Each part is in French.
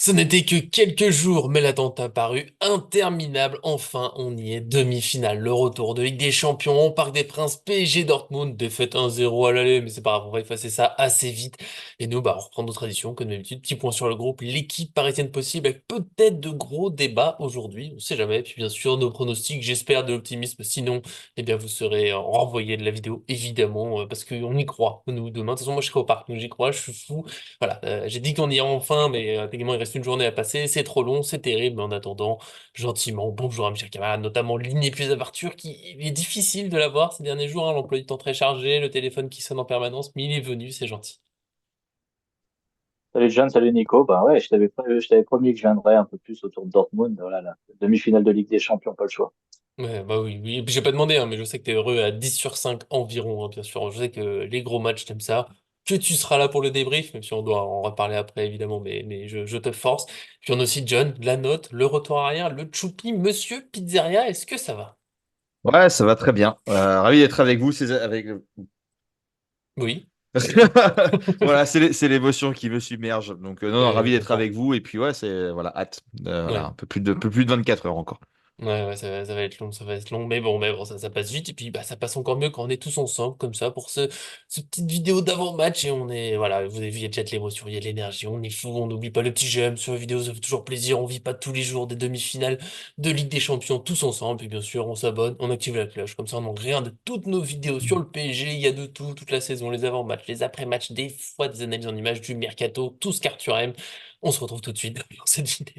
Ce n'était que quelques jours, mais l'attente a paru interminable. Enfin, on y est, demi-finale, le retour de Ligue des Champions au Parc des Princes, PSG Dortmund, défaite 1-0 à l'aller, mais c'est pas grave, on va effacer ça assez vite. Et nous, on reprend nos traditions, comme d'habitude, petit point sur le groupe, l'équipe parisienne possible, avec peut-être de gros débats aujourd'hui, on sait jamais. Puis bien sûr, nos pronostics, j'espère de l'optimisme, sinon, eh bien, vous serez renvoyé de la vidéo, évidemment, parce qu'on y croit, nous, demain. De toute façon, moi, je serai au parc, donc j'y crois, je suis fou. Voilà, j'ai dit qu'on irait enfin, mais techniquement il reste une journée à passer, c'est trop long, c'est terrible, mais en attendant, gentiment, bonjour à mes chers camarades, notamment Ligne plus Arthur, qui il est difficile de l'avoir ces derniers jours, hein, l'emploi du temps très chargé, le téléphone qui sonne en permanence, mais il est venu, c'est gentil. Salut John, salut Nico. Bah ouais, je t'avais promis que je viendrais un peu plus autour de Dortmund. Voilà, la demi-finale de Ligue des Champions, pas le choix. Ouais, bah oui, oui, et puis j'ai pas demandé, hein, mais je sais que t'es heureux à 10 sur 5 environ, hein, bien sûr, je sais que les gros matchs t'aimes ça, que tu seras là pour le débrief, même si on doit en reparler après évidemment, mais je te force. Puis on a aussi John, la note, le retour arrière, le choupi, Monsieur Pizzeria, est-ce que ça va? Ouais, ça va très bien. Ravi d'être avec vous. Oui. Voilà, c'est l'émotion qui me submerge. Donc, non, non, Ouais, je ravi d'être avec comprends. vous. Et puis, ouais, c'est voilà, hâte. Voilà, Ouais. un peu plus de 24 heures encore. Ouais, ouais, ça va être long, ça va être long, mais bon, ça passe vite, et puis bah ça passe encore mieux quand on est tous ensemble, comme ça, pour ce petite vidéo d'avant-match, et on est, voilà, vous avez vu, il y a déjà de l'émotion, il y a de l'énergie, on est fou, on n'oublie pas le petit j'aime sur la vidéo, ça fait toujours plaisir, on vit pas tous les jours des demi-finales de Ligue des Champions, tous ensemble, puis bien sûr, on s'abonne, on active la cloche, comme ça on manque rien de toutes nos vidéos sur le PSG, il y a de tout, toute la saison, les avant-matchs, les après-matchs, des fois des analyses en images, du mercato, tout ce qu'Arthur aime, on se retrouve tout de suite dans cette vidéo.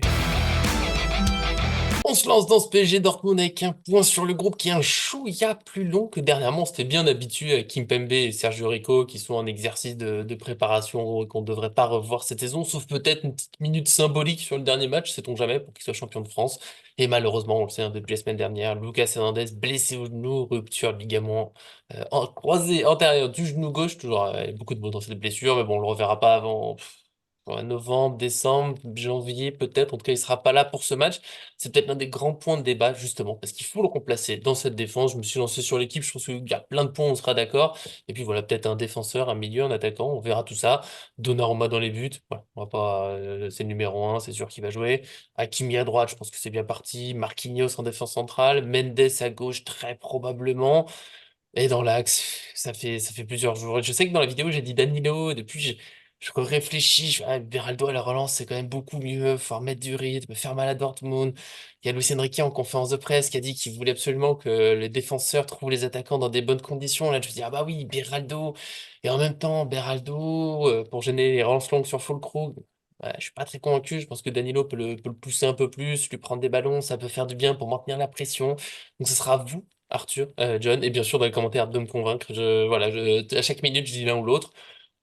On se lance dans ce PSG Dortmund avec un point sur le groupe qui est un chouïa plus long que dernièrement. On s'était bien habitué à Kimpembe et Sergio Rico qui sont en exercice de préparation et qu'on ne devrait pas revoir cette saison, sauf peut-être une petite minute symbolique sur le dernier match, sait-on jamais, pour qu'il soit champion de France. Et malheureusement, on le sait, hein, depuis la semaine dernière, Lucas Hernandez blessé au genou, rupture de ligament croisé antérieur du genou gauche, toujours beaucoup de mots dans cette blessure, mais bon, on le reverra pas avant ouais, novembre, décembre, janvier peut-être. En tout cas, il sera pas là pour ce match. C'est peut-être l'un des grands points de débat, justement, parce qu'il faut le remplacer dans cette défense. Je me suis lancé sur l'équipe, je pense qu'il y a plein de points, on sera d'accord. Et puis voilà, peut-être un défenseur, un milieu, un attaquant, on verra tout ça. Donnarumma dans les buts, voilà, on va pas, c'est le numéro un, c'est sûr qu'il va jouer. Hakimi à droite, je pense que c'est bien parti. Marquinhos en défense centrale, Mendes à gauche, très probablement. Et dans l'axe, ça fait plusieurs jours. Et je sais que dans la vidéo, j'ai dit Danilo, et depuis, je réfléchis, Beraldo à la relance, c'est quand même beaucoup mieux, faut remettre du rythme, faire mal à Dortmund. Il y a Luis Enrique en conférence de presse qui a dit qu'il voulait absolument que les défenseurs trouvent les attaquants dans des bonnes conditions. Là, je me dis, ah bah oui, Beraldo. Et en même temps, Beraldo, pour gêner les relances longues sur Füllkrug. Ouais, je suis pas très convaincu, je pense que Danilo peut le pousser un peu plus, lui prendre des ballons, ça peut faire du bien pour maintenir la pression. Donc ce sera à vous Arthur, John, et bien sûr dans les commentaires de me convaincre. Voilà, à chaque minute, je dis l'un ou l'autre.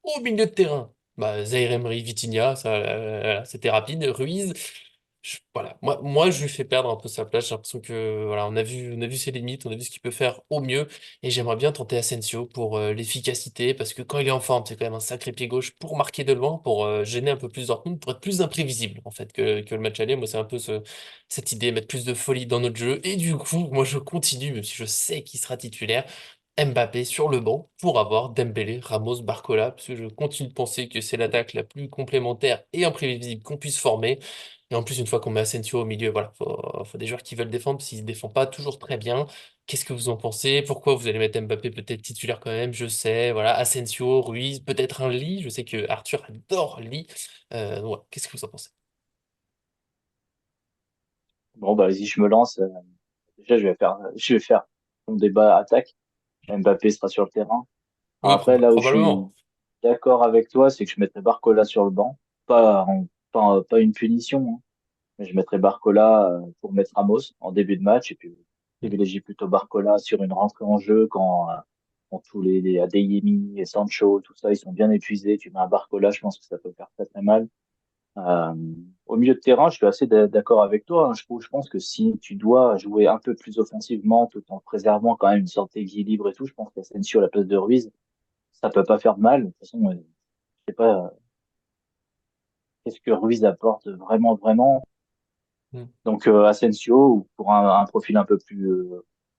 Au milieu de terrain, bah, Zaïre Emery, Vitinha, ça, c'était rapide. Ruiz, voilà, moi, je lui fais perdre un peu sa place. J'ai l'impression que voilà, on a vu ses limites, on a vu ce qu'il peut faire au mieux, et j'aimerais bien tenter Asensio pour l'efficacité, parce que quand il est en forme, c'est quand même un sacré pied gauche pour marquer de loin, pour gêner un peu plus Dortmund, pour être plus imprévisible en fait que le match aller. Moi, c'est un peu cette idée, mettre plus de folie dans notre jeu, et du coup, moi, je continue, même si je sais qu'il sera titulaire. Mbappé sur le banc pour avoir Dembélé, Ramos, Barcola, parce que je continue de penser que c'est l'attaque la plus complémentaire et imprévisible qu'on puisse former. Et en plus, une fois qu'on met Asensio au milieu, voilà, faut des joueurs qui veulent défendre, s'ils ne défendent pas toujours très bien. Qu'est-ce que vous en pensez? Pourquoi vous allez mettre Mbappé peut-être titulaire quand même? Je sais, voilà, Asensio, Ruiz, peut-être un Lee. Je sais que Arthur adore Lee. Ouais, qu'est-ce que vous en pensez? Bon, bah vas-y, je me lance. Déjà, je vais faire mon débat attaque. Mbappé sera sur le terrain. Alors Oui, après, là où je suis probablement. d'accord avec toi, c'est que je mettrais Barcola sur le banc. Pas une punition, hein, mais je mettrais Barcola pour mettre Ramos en début de match et puis privilégier plutôt Barcola sur une rentrée en jeu quand tous les Adeyemi et Sancho, tout ça, ils sont bien épuisés. Tu mets un Barcola, je pense que ça peut faire très très mal. Euh, Au milieu de terrain, je suis assez d'accord avec toi, hein. Je pense que si tu dois jouer un peu plus offensivement tout en préservant quand même une sorte d'équilibre et tout, je pense qu'Asensio à la place de Ruiz, ça peut pas faire de mal. De toute façon, je sais pas qu'est-ce que Ruiz apporte vraiment, vraiment. Mm. Donc Asensio pour un profil un peu plus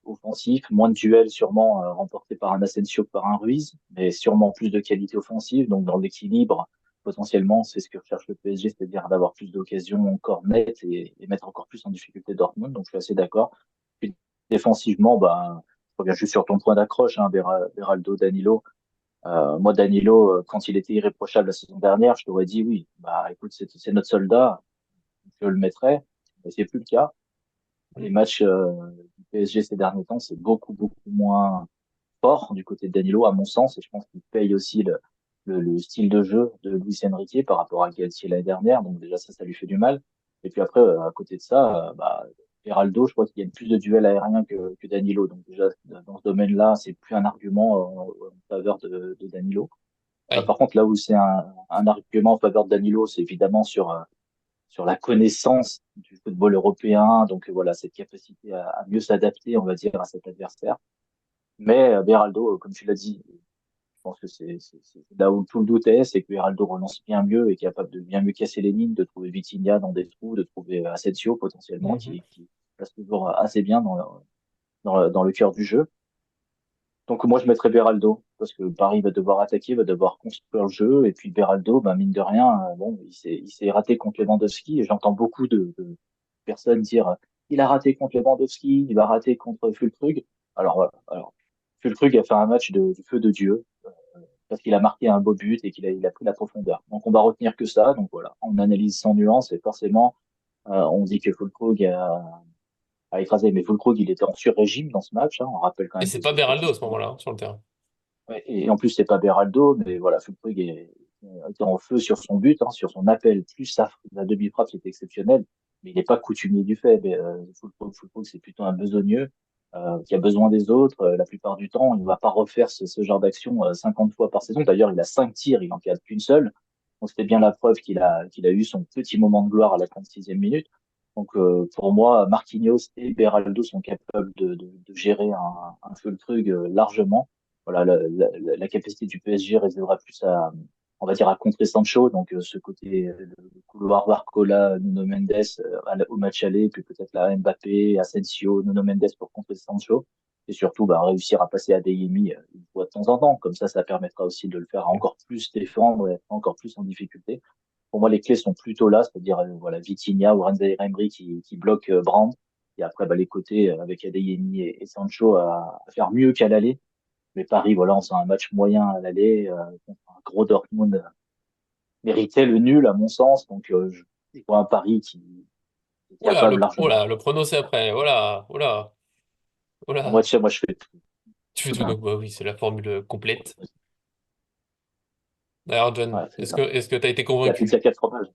offensif, moins de duels sûrement remportés par un Asensio que par un Ruiz, mais sûrement plus de qualité offensive. Donc dans l'équilibre, potentiellement, c'est ce que recherche le PSG, c'est-à-dire d'avoir plus d'occasions encore nettes et mettre encore plus en difficulté Dortmund. Donc, je suis assez d'accord. Puis, défensivement, bah, je reviens juste sur ton point d'accroche, hein, Beraldo, Danilo. Moi, Danilo, quand il était irréprochable la saison dernière, je t'aurais dit oui. Bah, écoute, c'est notre soldat, je le mettrais. Mais c'est plus le cas. Les matchs du PSG ces derniers temps, c'est beaucoup moins fort du côté de Danilo, à mon sens, et je pense qu'il paye aussi le style de jeu de Luis Enrique par rapport à Galtier l'année dernière. Donc déjà ça lui fait du mal. Et puis après, à côté de ça, bah, Beraldo, je crois qu'il gagne plus de duels aériens que Danilo. Donc déjà dans ce domaine-là, c'est plus un argument en faveur de Danilo. Aïe. Par contre, là où c'est un argument en faveur de Danilo, c'est évidemment sur la connaissance du football européen. Donc voilà, cette capacité à mieux s'adapter, on va dire, à cet adversaire. Mais Beraldo, comme tu l'as dit, je pense que c'est là où tout le doute est, c'est que Beraldo relance bien mieux et est capable de bien mieux casser les lignes, de trouver Vitinha dans des trous, de trouver Asensio potentiellement, Mhm. qui passe toujours assez bien dans le cœur du jeu. Donc moi, je mettrais Beraldo, parce que Paris va devoir attaquer, va devoir construire le jeu, et puis Beraldo, bah, mine de rien, bon, il s'est raté contre Lewandowski, et j'entends beaucoup de personnes dire, il a raté contre Lewandowski, il va rater contre Füllkrug. Alors, voilà. Alors, Füllkrug a fait un match du feu de Dieu, parce qu'il a marqué un beau but et il a pris la profondeur. Donc on va retenir que ça, donc voilà, on analyse sans nuance, et forcément, on dit que Füllkrug a écrasé, mais Füllkrug, il était en sur-régime dans ce match, hein. On rappelle quand Et même c'est que pas c'est Beraldo à ce statistiquement. moment-là, hein, sur le terrain. Ouais, et en plus, c'est pas Beraldo, mais voilà, Füllkrug était en feu sur son but, hein, sur son appel, plus la demi-frappe, c'était exceptionnel, mais il n'est pas coutumier du fait. Mais, Füllkrug, c'est plutôt un besogneux qui a besoin des autres. La plupart du temps, il ne va pas refaire ce genre d'action 50 fois par saison. D'ailleurs, il a 5 tirs, il en cadre qu'une seule. Donc, c'était bien la preuve qu'il a eu son petit moment de gloire à la 36e minute. Donc, pour moi, Marquinhos et Beraldo sont capables de gérer un Füllkrug largement. Voilà, la capacité du PSG résidera plus on va dire, à contrer Sancho. Donc, ce côté, le couloir Barcola, Nuno Mendes au match aller, puis peut-être là Mbappé, Asensio, Nuno Mendes pour contrer Sancho. Et surtout, bah, réussir à passer à Adeyemi une fois de temps en temps. Comme ça permettra aussi de le faire encore plus défendre et encore plus en difficulté. Pour moi, les clés sont plutôt là, c'est-à-dire voilà, Vitinha ou Ranzaïr Emery qui bloquent Brandt. Et après, bah, les côtés avec Adeyemi et Sancho à faire mieux qu'à l'aller. Mais Paris, voilà, on sent un match moyen à l'aller contre un gros Dortmund méritait le nul à mon sens. Donc je vois un Paris qui est capable Oh largement. là, le prono c'est après. Oh là, oh là, oh Moi, là. tu sais, moi je fais Tu fais tout tout, d'un donc coup. bah oui, c'est la formule complète. D'ailleurs, John, Ouais, c'est ça. est-ce que t'as été La pizza convaincu? 4 fromages.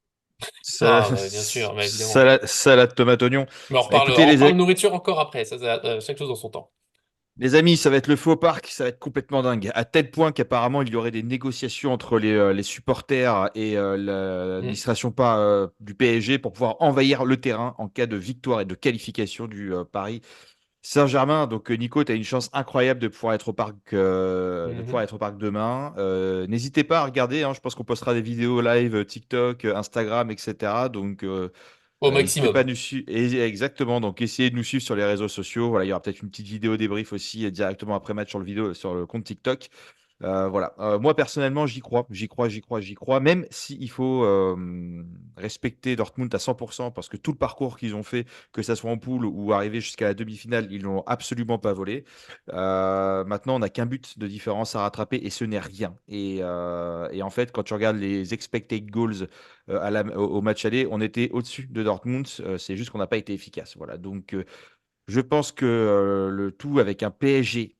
Ah, bah, bien sûr, bah, évidemment. Salade tomate oignon. Mais Écoutez, on reparle nourriture encore après, chaque chose dans son temps. les amis, ça va être le feu au parc, ça va être complètement dingue. À tel point qu'apparemment, il y aurait des négociations entre les supporters et Hmm. l'administration pas, du PSG pour pouvoir envahir le terrain en cas de victoire et de qualification du Paris Saint-Germain. Donc, Nico, tu as une chance incroyable de pouvoir Mhm. être au parc demain. N'hésitez pas à regarder, hein, je pense qu'on postera des vidéos live TikTok, Instagram, etc. Donc, Au n'hésitez pas à maximum. nous suivre. Exactement. Donc, essayez de nous suivre sur les réseaux sociaux. Voilà, il y aura peut-être une petite vidéo débrief aussi directement après match sur sur le compte TikTok. Voilà. Moi, personnellement, j'y crois. Même s'il faut respecter Dortmund à 100%, parce que tout le parcours qu'ils ont fait, que ça soit en poule ou arrivé jusqu'à la demi-finale, ils l'ont absolument pas volé. Maintenant, on n'a qu'un but de différence à rattraper et ce n'est rien. Et en fait, quand tu regardes les expected goals au match aller, on était au-dessus de Dortmund. C'est juste qu'on n'a pas été efficace. Voilà. Donc, je pense que le tout avec un PSG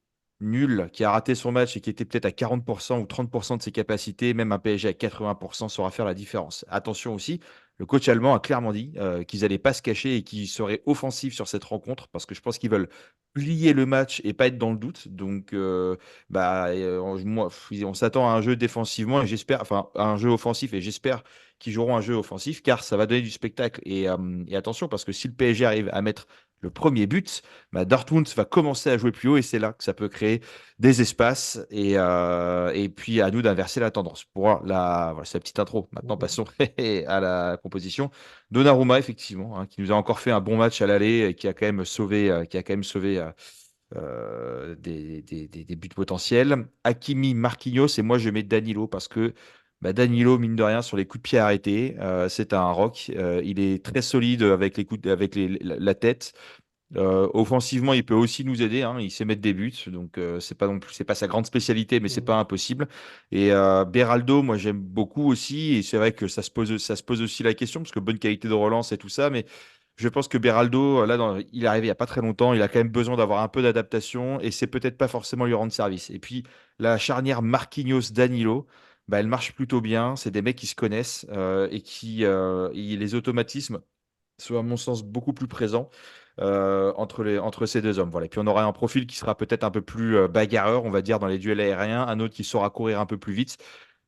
nul qui a raté son match et qui était peut-être à 40% ou 30% de ses capacités, même un PSG à 80% saura faire la différence. Attention aussi, le coach allemand a clairement dit qu'ils n'allaient pas se cacher et qu'ils seraient offensifs sur cette rencontre parce que je pense qu'ils veulent plier le match et pas être dans le doute. Donc, on s'attend à un jeu défensivement et j'espère, enfin, à un jeu offensif et j'espère qu'ils joueront un jeu offensif car ça va donner du spectacle. Et attention parce que si le PSG arrive à mettre le premier but, bah, Dortmund va commencer à jouer plus haut et c'est là que ça peut créer des espaces et puis à nous d'inverser la tendance. Voilà, c'est la petite intro. Maintenant, Mhm. passons à la composition. Donnarumma, effectivement, hein, qui nous a encore fait un bon match à l'aller et qui a quand même sauvé des buts potentiels. Hakimi, Marquinhos et moi je mets Danilo parce que Bah, Danilo, mine de rien, sur les coups de pied arrêtés, c'est un rock. Il est très solide avec la tête. Offensivement, il peut aussi nous aider, hein. Il sait mettre des buts, donc c'est pas non plus, c'est pas sa grande spécialité, mais c'est pas impossible. Et Beraldo, moi j'aime beaucoup aussi, et c'est vrai que ça se pose aussi la question parce que bonne qualité de relance et tout ça, mais je pense que Beraldo, là, il est arrivé il y a pas très longtemps, il a quand même besoin d'avoir un peu d'adaptation, et c'est peut-être pas forcément lui rendre service. Et puis la charnière Marquinhos-Danilo. Bah, elle marche plutôt bien. C'est des mecs qui se connaissent et les automatismes sont, à mon sens, beaucoup plus présents entre ces deux hommes. Voilà. Et puis on aura un profil qui sera peut-être un peu plus bagarreur, on va dire, dans les duels aériens, un autre qui saura courir un peu plus vite.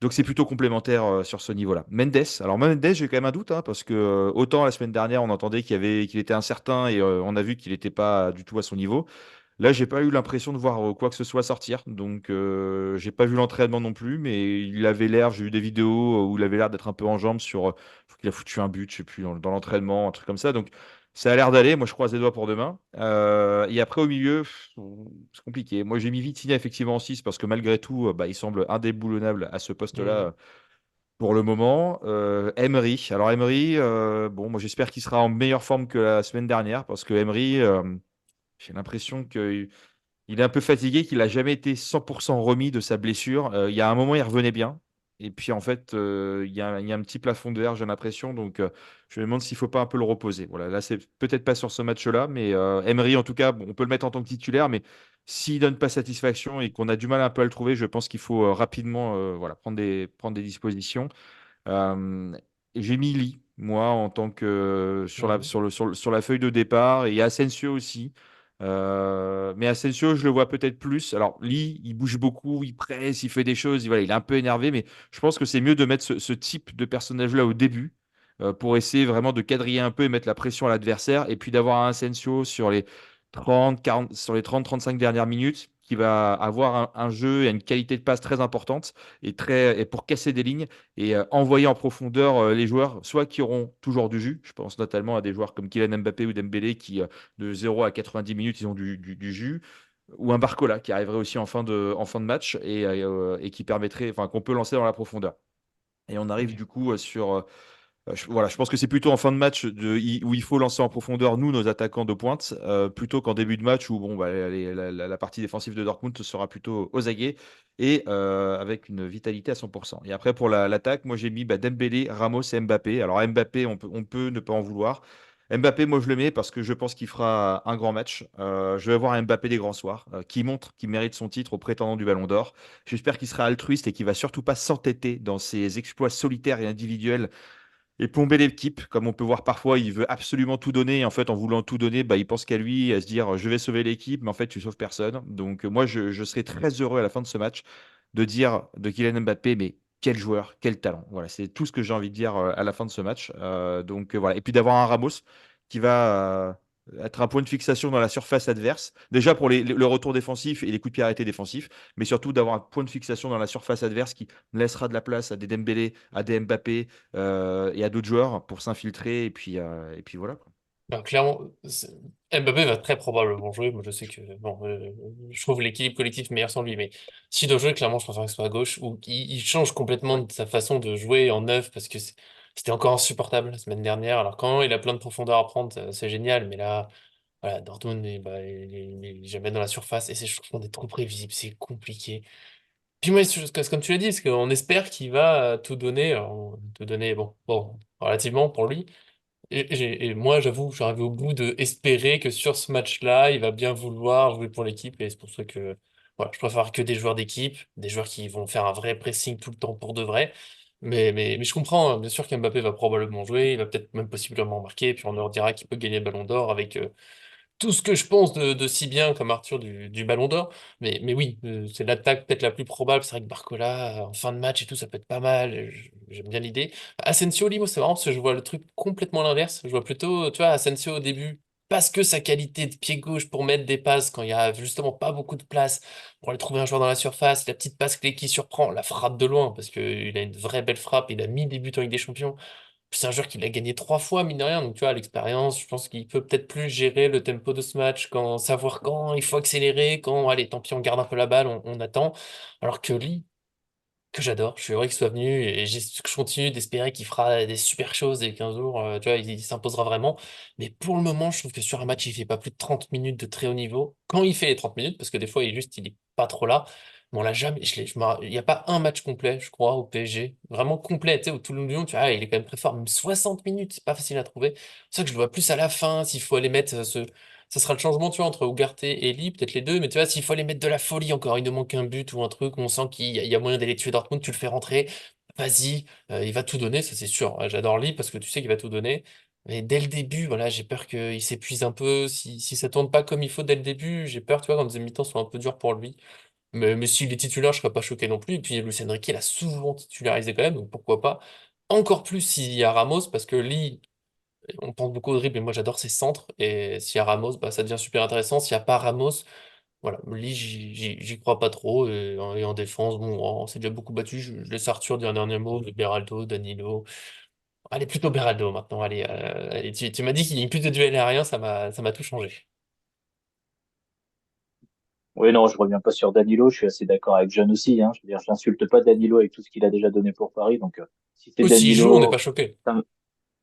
Donc c'est plutôt complémentaire sur ce niveau-là. Mendes, alors Mendes, j'ai quand même un doute, hein, parce que autant la semaine dernière, on entendait qu'il était incertain et on a vu qu'il n'était pas du tout à son niveau. Là, j'ai pas eu l'impression de voir quoi que ce soit sortir, donc j'ai pas vu l'entraînement non plus, mais il avait l'air, j'ai eu des vidéos où il avait l'air d'être un peu en jambes sur, je crois qu'il a foutu un but, je sais plus, dans l'entraînement, un truc comme ça, donc ça a l'air d'aller. Moi, je croise les doigts pour demain. Et après, au milieu, c'est compliqué. Moi, j'ai mis Vitinha effectivement en 6 parce que malgré tout, bah, il semble indéboulonnable à ce poste-là Mm. pour le moment. Emery, alors Emery, bon, moi j'espère qu'il sera en meilleure forme que la semaine dernière parce que Emery, j'ai l'impression que il est un peu fatigué, qu'il n'a jamais été 100% remis de sa blessure. Il y a un moment, il revenait bien. Et puis, en fait, il y a un petit plafond de verre, j'ai l'impression. Donc, je me demande s'il ne faut pas un peu le reposer. Voilà, là, c'est peut-être pas sur ce match-là. Mais Emery, en tout cas, bon, on peut le mettre en tant que titulaire. Mais s'il donne pas satisfaction et qu'on a du mal un peu à le trouver, je pense qu'il faut rapidement voilà, prendre des dispositions. Euh, j'ai mis Lee, moi, en tant que Mm. sur la feuille de départ, et Asensio aussi. Mais Asensio, je le vois peut-être plus. Alors, Lee, il bouge beaucoup, il presse, il fait des choses, voilà, il est un peu énervé, mais je pense que c'est mieux de mettre ce type de personnage-là au début pour essayer vraiment de quadriller un peu et mettre la pression à l'adversaire, et puis d'avoir un Asensio sur les 30, 40, sur les 30-35 dernières minutes qui va avoir un jeu et une qualité de passe très importante et pour casser des lignes et envoyer en profondeur les joueurs, soit qui auront toujours du jus, je pense notamment à des joueurs comme Kylian Mbappé ou Dembélé qui, de 0 à 90 minutes, ils ont du jus, ou un Barcola qui arriverait aussi en fin de match et qui permettrait, enfin, qu'on peut lancer dans la profondeur. Et on arrive Ok. du coup voilà, je pense que c'est plutôt en fin de match où il faut lancer en profondeur, nous, nos attaquants de pointe, plutôt qu'en début de match où bon, bah, la partie défensive de Dortmund sera plutôt aux aguets et avec une vitalité à 100%. Et après, pour l'attaque, moi j'ai mis Dembélé, Ramos et Mbappé. Alors Mbappé, on peut ne pas en vouloir. Mbappé, moi je le mets parce que je pense qu'il fera un grand match. Je vais voir un Mbappé des grands soirs, qui montre qu'il mérite son titre au prétendant du Ballon d'Or. J'espère qu'il sera altruiste et qu'il va surtout pas s'entêter dans ses exploits solitaires et individuels et plomber l'équipe, comme on peut voir parfois, il veut absolument tout donner. Et en fait, en voulant tout donner, bah, il pense qu'à lui, à se dire je vais sauver l'équipe, mais en fait, tu sauves personne. Donc, moi, je serais très heureux à la fin de ce match de dire de Kylian Mbappé, mais quel joueur, quel talent. Voilà, c'est tout ce que j'ai envie de dire à la fin de ce match. Donc, voilà. Et puis d'avoir un Ramos qui va être un point de fixation dans la surface adverse. Déjà pour le retour défensif et les coups de pied arrêtés défensifs, mais surtout d'avoir un point de fixation dans la surface adverse qui laissera de la place à des Dembélé, à des Mbappé et à d'autres joueurs pour s'infiltrer. Et puis voilà, quoi. Alors, clairement, Mbappé va très probablement jouer. Moi, je sais que bon, je trouve l'équilibre collectif meilleur sans lui, mais s'il doit jouer, clairement, je préfère que ce soit à gauche ou il change complètement de sa façon de jouer en neuf parce que c'était encore insupportable la semaine dernière. Alors, quand il a plein de profondeur à prendre, c'est génial, mais là, voilà, Dortmund, il est jamais dans la surface et je trouve qu'on est trop prévisible, c'est compliqué. Puis moi, comme tu l'as dit, parce qu'on espère qu'il va tout donner, alors, tout donner, bon, relativement pour lui. Et moi, j'avoue, j'arrive au bout de espérer que sur ce match-là, il va bien vouloir jouer pour l'équipe. Et c'est pour ça que voilà, je préfère que des joueurs d'équipe, des joueurs qui vont faire un vrai pressing tout le temps pour de vrai. Mais je comprends, hein, bien sûr qu'Mbappé va probablement jouer, il va peut-être même possiblement marquer, puis on leur dira qu'il peut gagner le Ballon d'Or avec tout ce que je pense de si bien comme Arthur du Ballon d'Or. Mais oui, c'est l'attaque peut-être la plus probable. C'est vrai que Barcola, en fin de match et tout, ça peut être pas mal. J'aime bien l'idée. Asensio, Limo, c'est marrant parce que je vois le truc complètement l'inverse. Je vois plutôt, tu vois, Asensio au début, parce que sa qualité de pied gauche pour mettre des passes quand il y a justement pas beaucoup de place pour aller trouver un joueur dans la surface, la petite passe clé qui surprend, la frappe de loin, parce qu'il a une vraie belle frappe, il a mis des buts en Ligue des Champions. C'est un joueur qui l'a gagné 3 fois, mine de rien. Donc, tu vois, l'expérience, je pense qu'il peut peut-être plus gérer le tempo de ce match, savoir quand il faut accélérer, allez, tant pis, on garde un peu la balle, on attend. Alors que Lee, que j'adore. Je suis heureux qu'il soit venu et je continue d'espérer qu'il fera des super choses et qu'un jour, tu vois, il s'imposera vraiment. Mais pour le moment, je trouve que sur un match, il fait pas plus de 30 minutes de très haut niveau. Quand il fait les 30 minutes, parce que des fois, il est pas trop là. Mais on l'a jamais, il n'y a pas un match complet, je crois, au PSG. Vraiment complet, tu sais, au tout le long, tu vois, il est quand même très fort. Même 60 minutes, c'est pas facile à trouver. C'est ça que je le vois plus à la fin, s'il faut aller mettre ça sera le changement, tu vois, entre Ugarte et Lee, peut-être les deux, mais tu vois, s'il faut aller mettre de la folie encore, il nous manque un but ou un truc où on sent il y a moyen d'aller tuer Dortmund, tu le fais rentrer, vas-y, il va tout donner, ça c'est sûr. J'adore Lee parce que tu sais qu'il va tout donner. Mais dès le début, voilà, j'ai peur qu'il s'épuise un peu. Si ça tourne pas comme il faut dès le début, j'ai peur, tu vois, quand les mi-temps sont un peu durs pour lui. Mais s'il est titulaire, je serais pas choqué non plus. Et puis Luis Enrique, il a souvent titularisé quand même, donc pourquoi pas. Encore plus s'il y a Ramos, parce que Lee, on pense beaucoup au dribble, mais moi j'adore ses centres. Et s'il y a Ramos, bah, ça devient super intéressant. S'il n'y a pas Ramos, voilà, Lee, j'y crois pas trop. Et en défense, bon, on s'est déjà beaucoup battu. Je laisse Arthur dire un dernier mot, mais Beraldo, Danilo. Allez, plutôt Beraldo maintenant. Allez, allez, tu m'as dit qu'il y a plus de duels aériens, ça m'a tout changé. Oui, non, je reviens pas sur Danilo. Je suis assez d'accord avec John aussi. Hein. Je veux dire, je n'insulte pas Danilo avec tout ce qu'il a déjà donné pour Paris. Donc, si c'est Ou s'il joue, on n'est pas Danilo, choqué. ça me-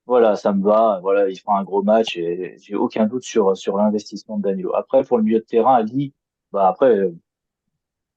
voilà, ça me va. Voilà, il fera un gros match et j'ai aucun doute sur l'investissement de Danilo. Après, pour le milieu de terrain, Ali, bah après,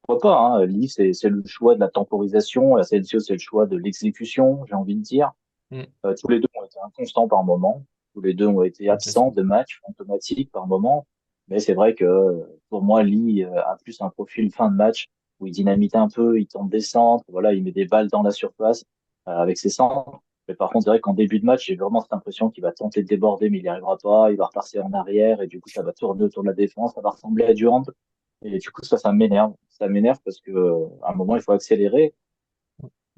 pourquoi pas. Hein. Ali, c'est le choix de la temporisation. Asensio, c'est le choix de l'exécution. J'ai envie de dire. Hmm, Tous les deux ont été inconstants par moment. Tous les deux ont été absents complètement. de matchs automatiques par moment. Mais c'est vrai que pour moi, Lee a plus un profil fin de match où il dynamite un peu, il tente des centres, voilà, il met des balles dans la surface avec ses centres. Mais par contre, c'est vrai qu'en début de match, j'ai vraiment cette impression qu'il va tenter de déborder, mais il n'y arrivera pas. Il va repartir en arrière et du coup, ça va tourner autour de la défense. Ça va ressembler à du hand. Et du coup, ça m'énerve. Ça m'énerve parce que à un moment, il faut accélérer.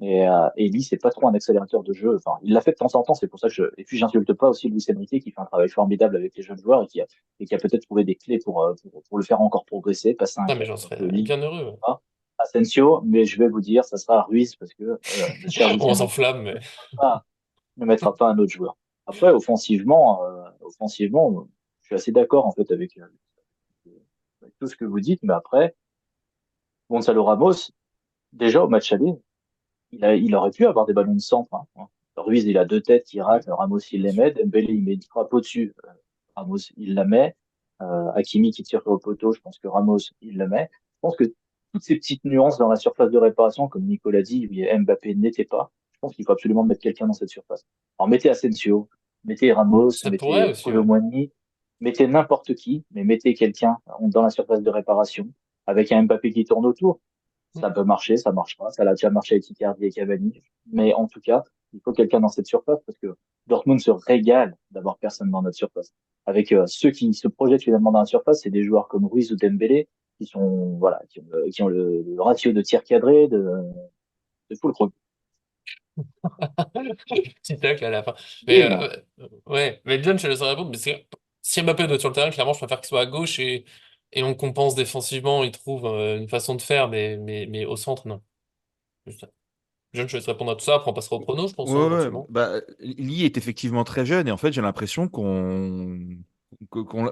Et Lee, c'est pas trop un accélérateur de jeu. Enfin, il l'a fait de temps en temps, c'est pour ça que et puis j'insulte pas aussi Luis Enrique qui fait un travail formidable avec les jeunes joueurs et qui a peut-être trouvé des clés pour le faire encore progresser, passer un Ah, mais cap. j'en Donc, serais Lee, bien heureux. pas. Asensio, mais je vais vous dire, ça sera Ruiz parce que le cher Luis On Enrique s'enflamme, mais. pas- ne mettra pas un autre joueur. Après, offensivement, je suis assez d'accord en fait avec tout ce que vous dites, mais après, Gonzalo Ramos, déjà au match aller, il aurait pu avoir des ballons de centre. Hein. Ruiz, il a deux têtes qui Oui, ratent. Ramos, il bien les sûr. met. Dembélé, il met une frappe au-dessus. Ramos, il la met. Hakimi qui tire au poteau, je pense que Ramos, il le met. Je pense que toutes ces petites nuances dans la surface de réparation, comme Nicolas dit, où Mbappé n'était pas, je pense qu'il faut absolument mettre quelqu'un dans cette surface. Alors mettez Asensio, mettez Ramos, Ça pourrait mettez aussi, ouais. Colomboigny, mettez n'importe qui, mais mettez quelqu'un dans la surface de réparation avec un Mbappé qui tourne autour. Hmm. Ça peut marcher, ça marche pas. Ça l'a déjà marché avec Icardi et Cavani. Mais en tout cas, il faut quelqu'un dans cette surface parce que Dortmund se régale d'avoir personne dans notre surface. Avec ceux qui se projettent finalement dans la surface, c'est des joueurs comme Ruiz ou Dembélé qui sont voilà, qui ont le ratio de tir cadré de full pro. Petit tacle à la fin. Mais Bim. ouais, mais John, je te laisse répondre. Mais si Mbappé doit être sur le terrain, clairement, je préfère qu'il soit à gauche et on compense défensivement. Il trouve une façon de faire, mais au centre, non. Juste ça. John, je te laisse répondre à tout ça. Après, on passera au prono, je pense, hein, Ouais, ouais, éventuellement. bah, Lee est effectivement très jeune et en fait j'ai l'impression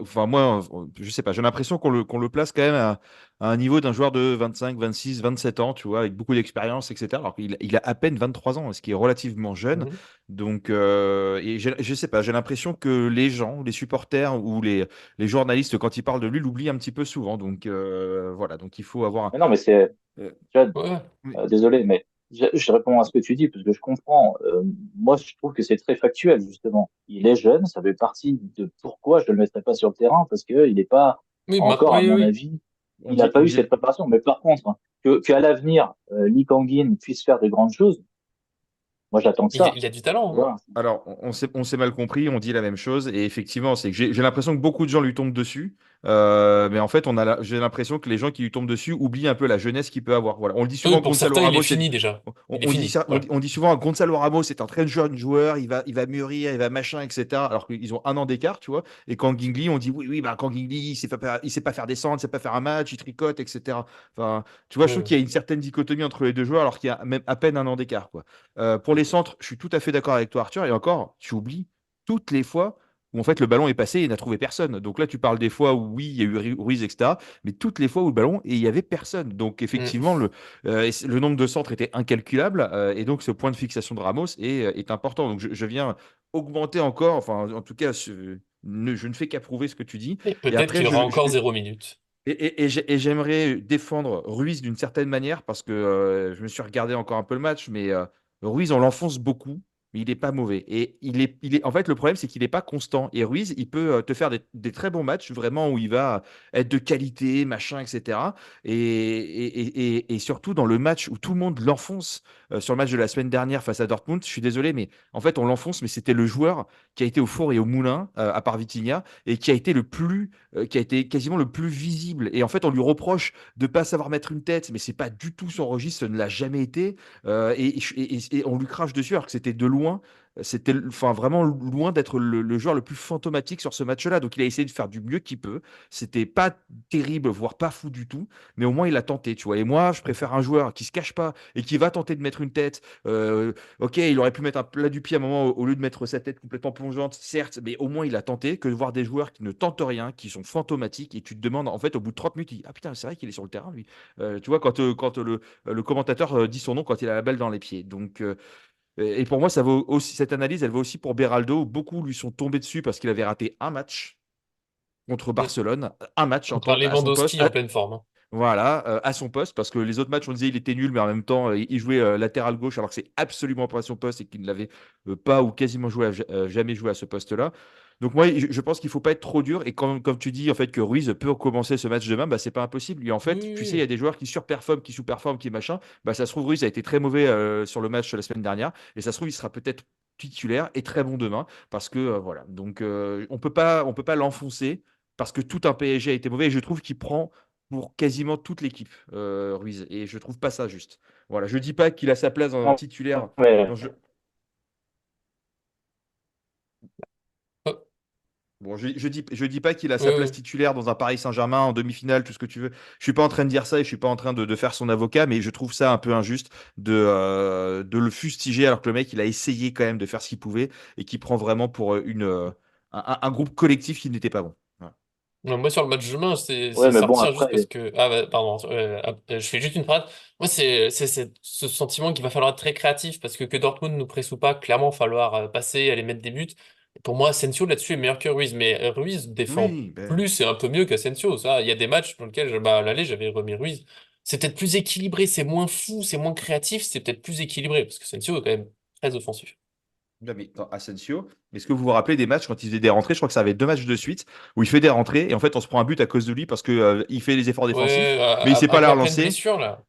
enfin moi, je sais pas, j'ai l'impression qu'on le place quand même à un niveau d'un joueur de 25, 26, 27 ans, tu vois, avec beaucoup d'expérience, etc. Alors qu'il a à peine 23 ans, ce qui est relativement jeune. Mhm. Donc, et je sais pas, j'ai l'impression que les gens, les supporters ou les journalistes, quand ils parlent de lui, l'oublient un petit peu souvent. Donc voilà, donc il faut avoir. Mais non, mais c'est, Euh, tu vois, ouais, mais- désolé, mais je réponds à ce que tu dis parce que je comprends. Moi, je trouve que c'est très factuel, justement. Il est jeune, ça fait partie de pourquoi je ne le mettrais pas sur le terrain parce que il n'est pas Oui, encore, à oui, mon oui. avis, il n'a pas on eu cette dirait. préparation. Mais par contre, hein, qu'à l'avenir, Lee Kang-in puisse faire de grandes choses, moi, j'attends que ça. Il a du Tu talent, hein. vois. Alors, on s'est mal compris, on dit la même chose, et effectivement, c'est que j'ai l'impression que beaucoup de gens lui tombent dessus, mais en fait, j'ai l'impression que les gens qui lui tombent dessus oublient un peu la jeunesse qu'il peut avoir. Voilà. On le dit Oui, souvent, pour Gonzalo certains, il est Ramos, fini déjà. on, Il est on dit fini. ça, Voilà. on dit souvent, Gonzalo Ramos est un très jeune joueur, il va mûrir, il va machin, etc. Alors qu'ils ont un an d'écart, tu vois. Et quand Gingli, on dit oui, oui, bah, quand Gingli, il sait pas faire descendre, il sait pas faire un match, il tricote, etc. Enfin, tu vois, je Oui, trouve oui. qu'il y a une certaine dichotomie entre les deux joueurs, alors qu'il y a même à peine un an d'écart, quoi. Pour les centres, je suis tout à fait d'accord avec toi, Arthur. Et encore, tu oublies toutes les fois où en fait le ballon est passé et il n'a trouvé personne. Donc là, tu parles des fois où oui, il y a eu Ruiz, etc., mais toutes les fois où le ballon et il y avait personne. Donc Mm. effectivement, le nombre de centres était incalculable et donc ce point de fixation de Ramos est important. Donc je viens augmenter encore, enfin en tout cas, je ne fais qu'approuver ce que tu dis. Et Et peut-être après, qu'il y aura encore 0 minute. et j'aimerais défendre Ruiz d'une certaine manière parce que je me suis regardé encore un peu le match, mais Ruiz, on l'enfonce beaucoup, mais il n'est pas mauvais. Et en fait, le problème, c'est qu'il n'est pas constant. Et Ruiz, il peut te faire des très bons matchs, vraiment, où il va être de qualité, machin, etc. Et surtout dans le match où tout le monde l'enfonce, sur le match de la semaine dernière face à Dortmund, je suis désolé, mais en fait, on l'enfonce, mais c'était le joueur qui a été au four et au moulin, à part Vitinha, et qui a été quasiment le plus visible. Et en fait, on lui reproche de pas savoir mettre une tête, mais c'est pas du tout son registre, ça ne l'a jamais été. Et on lui crache dessus alors que c'était de loin. C'était enfin vraiment loin d'être le joueur le plus fantomatique sur ce match-là. Donc il a essayé de faire du mieux qu'il peut. C'était pas terrible, voire pas fou du tout, mais au moins il a tenté, tu vois. Et moi, je préfère un joueur qui se cache pas et qui va tenter de mettre une tête. Ok, il aurait pu mettre un plat du pied à un moment au lieu de mettre sa tête complètement plongeante, certes, mais au moins il a tenté que de voir des joueurs qui ne tentent rien, qui sont fantomatiques, et tu te demandes, en fait, au bout de 30 minutes, ah putain, c'est vrai qu'il est sur le terrain, lui. Tu vois, quand le commentateur dit son nom quand il a la balle dans les pieds. Donc, et pour moi, ça vaut aussi, cette analyse, elle vaut aussi pour Beraldo. Où beaucoup lui sont tombés dessus parce qu'il avait raté un match contre Mm. Barcelone, un match Contre un à son poste. Lewandowski en pleine forme, hein. Voilà, à son poste, parce que les autres matchs, on disait il était nul, mais en même temps, il jouait latéral gauche, alors que c'est absolument pas son poste et qu'il ne l'avait pas ou quasiment jamais joué à ce poste-là. Donc moi, je pense qu'il faut pas être trop dur. Et comme tu dis, en fait, que Ruiz peut commencer ce match demain, bah, c'est pas impossible. Et en Oui, fait, oui, tu sais, il y a oui. des joueurs qui surperforment, qui sous-performent, qui machin. Bah, ça se trouve, Ruiz a été très mauvais sur le match la semaine dernière. Et ça se trouve, il sera peut-être titulaire et très bon demain. Parce que, voilà. Donc, on peut pas l'enfoncer parce que tout un PSG a été mauvais. Et je trouve qu'il prend pour quasiment toute l'équipe, Ruiz. Et je trouve pas ça juste. Voilà, je dis pas qu'il a sa place dans un Non, titulaire. Dans mais Oh, Bon, je dis pas qu'il a oui, sa place oui. titulaire dans un Paris Saint-Germain en demi-finale, tout ce que tu veux. Je suis pas en train de dire ça et je suis pas en train de faire son avocat, mais je trouve ça un peu injuste de le fustiger alors que le mec, il a essayé quand même de faire ce qu'il pouvait et qui prend vraiment pour un groupe collectif qui n'était pas bon. Voilà. Non, moi, sur le match de demain, ouais, c'est mais bon, sortir juste parce après, que. Ah, bah, pardon, je fais juste une phrase. Moi, c'est ce sentiment qu'il va falloir être très créatif parce que Dortmund nous presse ou pas, clairement, il va falloir passer, aller mettre des buts. Et pour moi, Asensio, là-dessus, est meilleur que Ruiz. Mais Ruiz défend Oui, ben, plus et un peu mieux qu'Asensio. Ça, il y a des matchs dans lesquels, bah, à l'aller, j'avais remis Ruiz. C'est peut-être plus équilibré, c'est moins fou, c'est moins créatif, c'est peut-être plus équilibré parce que Asensio est quand même très offensif. non, mais attends, Asensio, est-ce que vous vous rappelez des matchs quand il faisait des rentrées? Je crois que ça avait 2 matchs de suite où il fait des rentrées et en fait on se prend un but à cause de lui parce que il fait les efforts défensifs, Ouais, mais il sait pas la après une relancer. blessure, là.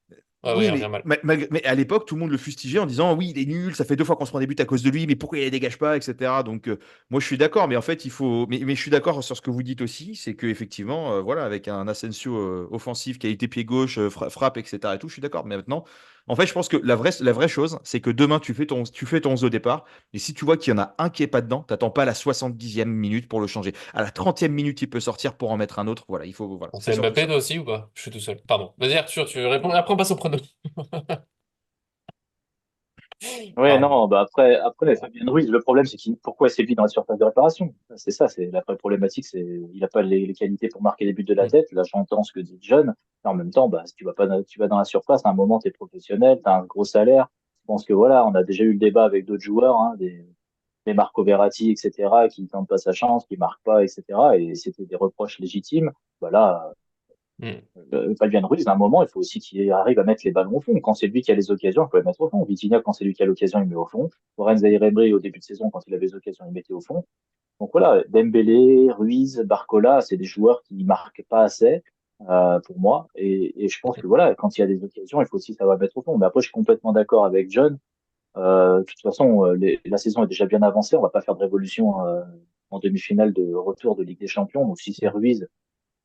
Ah oui, Oui, il revient mais, mal. mais à l'époque, tout le monde le fustigeait en disant oui, il est nul, ça fait 2 fois qu'on se prend des buts à cause de lui, mais pourquoi il les dégage pas, etc. Donc, moi, je suis d'accord, mais en fait, il faut. Mais je suis d'accord sur ce que vous dites aussi, c'est qu'effectivement, voilà, avec un Asensio offensif, qualité pied gauche, frappe, etc. et tout, je suis d'accord. Mais maintenant, en fait, je pense que la vraie chose, c'est que demain, tu fais ton 11 au départ, et si tu vois qu'il y en a un qui est pas dedans, t'attends pas à la 70e minute pour le changer. À la 30e minute, il peut sortir pour en mettre un autre. Voilà, il faut. Voilà, On c'est sait surtout Mbappé ça. toi aussi ou pas? Je suis tout seul. Pardon. Vas-y Arthur, tu réponds. Après on passe au prono. ouais, Pardon. non, bah après, Fabien Ruiz, le problème, c'est pourquoi c'est lui dans la surface de réparation? C'est ça, c'est la vraie problématique, c'est, il a pas les qualités pour marquer les buts de la Mm. tête. Là, j'entends ce que dit John. Mais en même temps, bah, si tu vas dans la surface, à un moment, t'es professionnel, t'as un gros salaire. Je pense que voilà, on a déjà eu le débat avec d'autres joueurs, hein, des Marco Verratti, etc., qui tentent pas sa chance, qui marquent pas, etc. Et c'était des reproches légitimes. Voilà, Mm. Fabien Ruiz, à un moment, il faut aussi qu'il arrive à mettre les ballons au fond. Quand c'est lui qui a les occasions, il faut les mettre au fond. Vitinha, quand c'est lui qui a l'occasion, il met au fond. Lorenz Zaïre-Emery, au début de saison, quand il avait les occasions, il mettait au fond. Donc voilà, Dembélé, Ruiz, Barcola, c'est des joueurs qui marquent pas assez pour moi. Et je pense que voilà, quand il y a des occasions, il faut aussi savoir mettre au fond. Mais après, je suis complètement d'accord avec John. De toute façon, la saison est déjà bien avancée. On va pas faire de révolution en demi-finale de retour de Ligue des Champions. Donc si c'est Mm. Ruiz,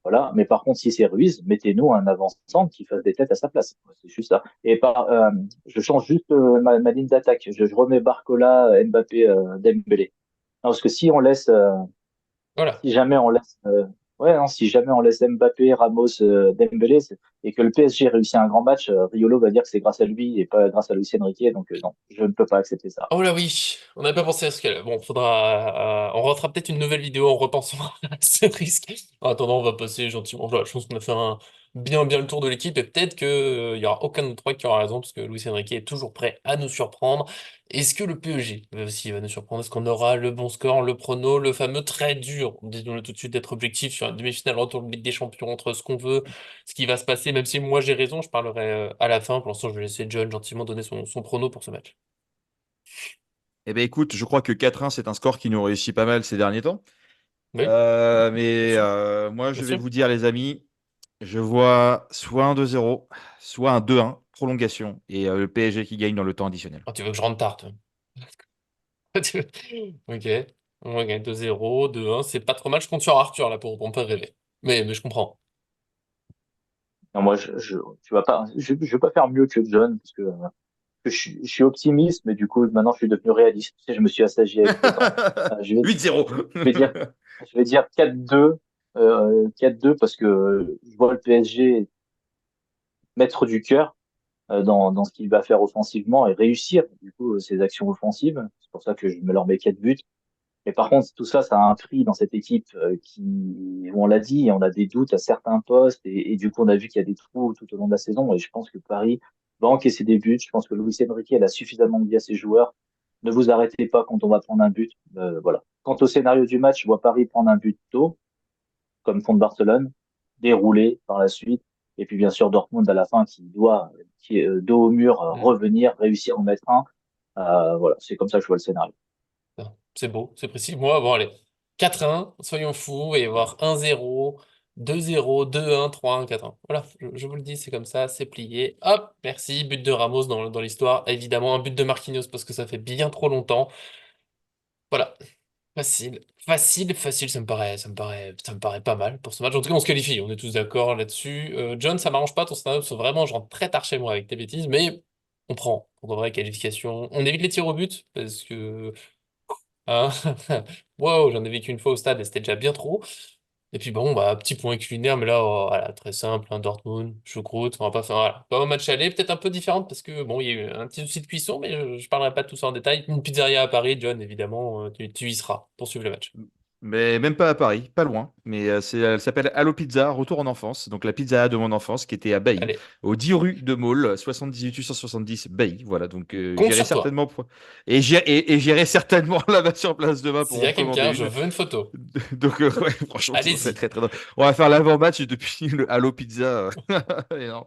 voilà. Mais par contre, si c'est Ruiz, mettez-nous un avant-centre qui fasse des têtes à sa place. C'est juste ça. Je change juste ma ligne d'attaque. Je remets Barcola, Mbappé, Dembélé. Non, parce que Voilà. si jamais on laisse Ouais, non, si jamais on laisse Mbappé, Ramos, Dembélé, et que le PSG réussit un grand match, Riolo va dire que c'est grâce à lui et pas grâce à Luis Enrique. Donc non, je ne peux pas accepter ça. Oh là oui, on n'a pas pensé à ce cas-là. Bon, on refera peut-être une nouvelle vidéo en repensant à ce risque. En attendant, on va passer gentiment. Voilà, je pense qu'on a fait bien le tour de l'équipe et peut-être que, il y aura aucun de nous trois qui aura raison parce que Luis Enrique est toujours prêt à nous surprendre. Est-ce que le PSG aussi va nous surprendre? Est-ce qu'on aura le bon score, le prono, le fameux très dur, disons-le tout de suite, d'être objectif sur une demi-finale retour de Ligue des Champions entre ce qu'on veut, ce qui va se passer, même si moi j'ai raison, je parlerai à la fin. Pour l'instant, je vais laisser John gentiment donner son prono pour ce match. Eh bien, écoute, je crois que 4-1, c'est un score qui nous réussit pas mal ces derniers temps. Oui, bien Mais sûr. moi, Bien je vais sûr. vous dire, les amis, je vois soit un 2-0, soit un 2-1, prolongation, et le PSG qui gagne dans le temps additionnel. Oh, tu veux que je rentre tard, toi. Ok. Ok, 2-0, 2-1, c'est pas trop mal. Je compte sur Arthur là pour me faire rêver. Mais je comprends. Non, moi, tu vas pas, je vais pas faire mieux que John parce que je suis optimiste, mais du coup, maintenant, je suis devenu réaliste. Tu sais, je me suis assagi avec le temps. Je vais, 8-0. je vais dire, je vais dire 4-2, 4-2 parce que je vois le PSG mettre du cœur dans ce qu'il va faire offensivement et réussir, du coup, ses actions offensives. C'est pour ça que je me leur mets 4 buts. Mais par contre, tout ça, ça a un prix dans cette équipe où on l'a dit, on a des doutes à certains postes et du coup, on a vu qu'il y a des trous tout au long de la saison et je pense que Paris va encaisser des buts. Je pense que Luis Enrique, elle a suffisamment dit à ses joueurs, ne vous arrêtez pas quand on va prendre un but. Voilà. Quant au scénario du match, je vois Paris prendre un but tôt, comme contre Barcelone, dérouler par la suite. Et puis, bien sûr, Dortmund à la fin qui est dos au mur, Hmm. revenir, réussir à en mettre un. Voilà. C'est comme ça que je vois le scénario. Non, c'est beau, c'est précis. Moi, bon, allez. 4-1, soyons fous, et voir 1-0, 2-0, 2-1, 3-1, 4-1. Voilà, je vous le dis, c'est comme ça, c'est plié. Hop, merci. But de Ramos dans l'histoire. Évidemment, un but de Marquinhos parce que ça fait bien trop longtemps. Voilà. Facile, ça me paraît pas mal pour ce match. En tout cas, on se qualifie, on est tous d'accord là-dessus. John, ça m'arrange pas ton stand-up, c'est vraiment, je rentre très tard chez moi avec tes bêtises, mais on prend pour de vraies qualifications. On évite les tirs au but, parce que, hein, wow, j'en ai vécu une fois au stade et c'était déjà bien trop. Et puis bon, bah, petit point culinaire, mais là, oh, voilà, très simple, hein, Dortmund, choucroute, on va pas faire, voilà. Pas un match aller, peut-être un peu différente parce que, bon, il y a eu un petit souci de cuisson, mais je parlerai pas de tout ça en détail. Une pizzeria à Paris, John, évidemment, tu y seras pour suivre le match. Mais même pas à Paris, pas loin. Mais elle s'appelle Allo Pizza, Retour en enfance. Donc la pizza de mon enfance qui était à Bailly, Allez, au 10 rue de Maule, 78 870 Bailly. Voilà, donc compte sur toi. et j'irai certainement là-bas sur place demain S'il pour y en a commander quelqu'un, je une. veux une photo. Donc ouais, franchement, ça serait Allez-y, très très drôle. On va faire l'avant-match depuis le Allo Pizza. Et non.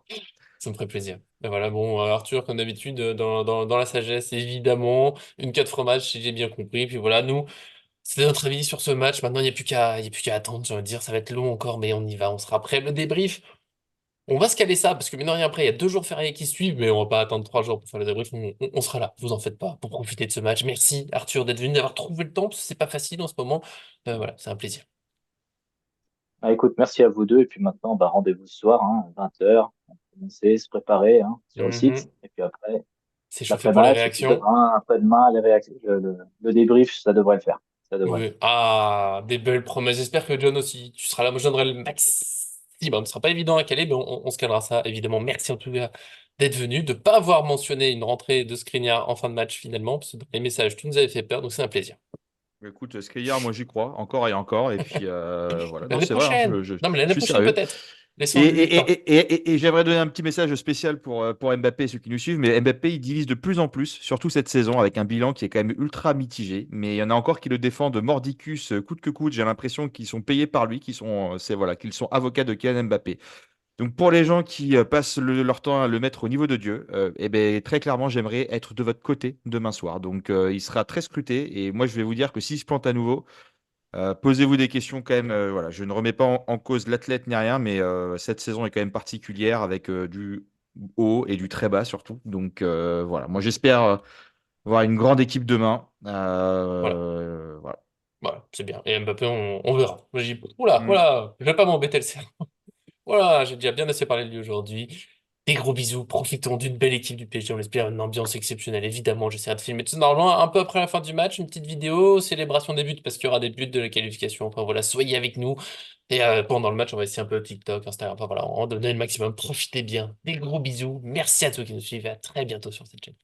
ça me ferait plaisir. Et voilà, bon, Arthur, comme d'habitude, dans la sagesse, évidemment, une 4 fromages, si j'ai bien compris. Puis voilà, nous, c'était notre avis sur ce match. Maintenant, il y a plus qu'à attendre, j'ai envie de dire, ça va être long encore, mais on y va, on sera prêt. Le débrief, on va se caler ça, parce que mine de rien, après, il y a 2 jours fériés qui suivent, mais on va pas attendre 3 jours pour faire le débrief. On sera là, vous en faites pas, pour profiter de ce match. Merci, Arthur, d'être venu, d'avoir trouvé le temps, parce que c'est pas facile en ce moment. Voilà, c'est un plaisir. Ah, écoute, merci à vous deux. Et puis maintenant, bah, rendez-vous ce soir, hein, 20h. On va commencer, se préparer, hein, sur le site. Mhm. Et puis après, C'est chauffé pour les l'après-match. Et puis réactions. demain, après-demain, les réactions, le débrief, ça devrait le faire. Ça devrait le Oui. Ah, des belles promesses. J'espère que John aussi, tu seras là. Moi, je donnerai le maximum. Ce sera pas évident à caler, mais on se calera ça, évidemment. Merci en tout cas d'être venu, de pas avoir mentionné une rentrée de Skriniar en fin de match finalement, parce que dans les messages, tu nous avais fait peur, donc c'est un plaisir. Écoute, Skriniar, moi j'y crois, encore et encore. Et puis voilà, non, L'année c'est vrai, hein, prochaine. Non, mais je l'année suis prochaine sérieux. peut-être. Et, Laissons-lui le et, temps. et, et j'aimerais donner un petit message spécial pour Mbappé et ceux qui nous suivent. Mais Mbappé, il divise de plus en plus, surtout cette saison, avec un bilan qui est quand même ultra mitigé. Mais il y en a encore qui le défendent mordicus, coûte que coûte. J'ai l'impression qu'ils sont payés par lui, qu'ils sont avocats de Kylian Mbappé. Donc pour les gens qui passent leur temps à le mettre au niveau de Dieu, eh ben, très clairement, j'aimerais être de votre côté demain soir. Donc il sera très scruté. Et moi, je vais vous dire que s'il se plante à nouveau, posez-vous des questions quand même. Voilà, je ne remets pas en cause l'athlète ni rien, mais cette saison est quand même particulière avec du haut et du très bas surtout. Donc voilà, moi j'espère voir une grande équipe demain. Voilà. Voilà. Voilà, c'est bien. Et Mbappé, on verra. Moi, oula, Mm. voilà, je vais pas m'embêter le cerveau. Voilà, j'ai déjà bien assez parlé de lui aujourd'hui. Des gros bisous, profitons d'une belle équipe du PSG, on espère une ambiance exceptionnelle, évidemment, j'essaierai de filmer tout ça normalement un peu après la fin du match, une petite vidéo, célébration des buts, parce qu'il y aura des buts de la qualification, enfin voilà, soyez avec nous, et pendant le match, on va essayer un peu TikTok, Instagram, enfin voilà, on va donner le maximum, profitez bien, des gros bisous, merci à tous qui nous suivent, et à très bientôt sur cette chaîne.